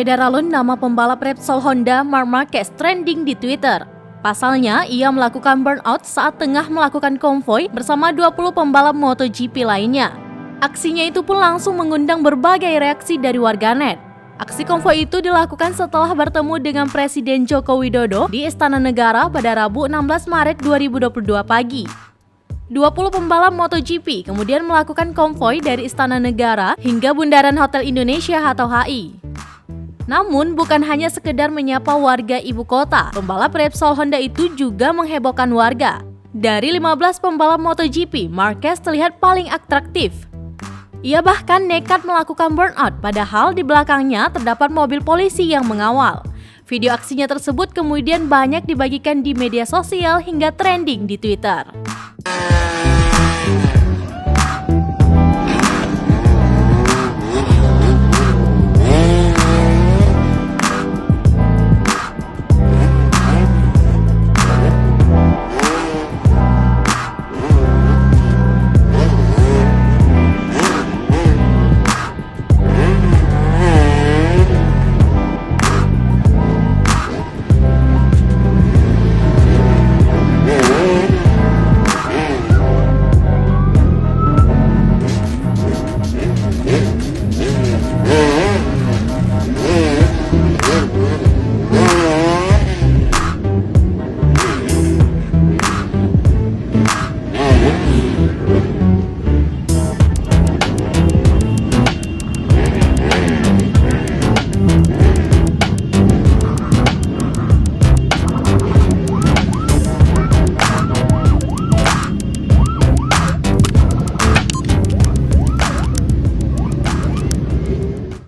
beredar alun nama pembalap Repsol Honda Marc Marquez trending di Twitter. Pasalnya, ia melakukan burnout saat tengah melakukan konvoi bersama 20 pembalap MotoGP lainnya. Aksinya itu pun langsung mengundang berbagai reaksi dari warganet. Aksi konvoi itu dilakukan setelah bertemu dengan Presiden Joko Widodo di Istana Negara pada Rabu 16 Maret 2022 pagi. 20 pembalap MotoGP kemudian melakukan konvoi dari Istana Negara hingga Bundaran Hotel Indonesia atau HI. Namun bukan hanya sekedar menyapa warga ibu kota, pembalap Repsol Honda itu juga menghebohkan warga. Dari 15 pembalap MotoGP, Marquez terlihat paling atraktif. Ia bahkan nekat melakukan burnout, padahal di belakangnya terdapat mobil polisi yang mengawal. Video aksinya tersebut kemudian banyak dibagikan di media sosial hingga trending di Twitter.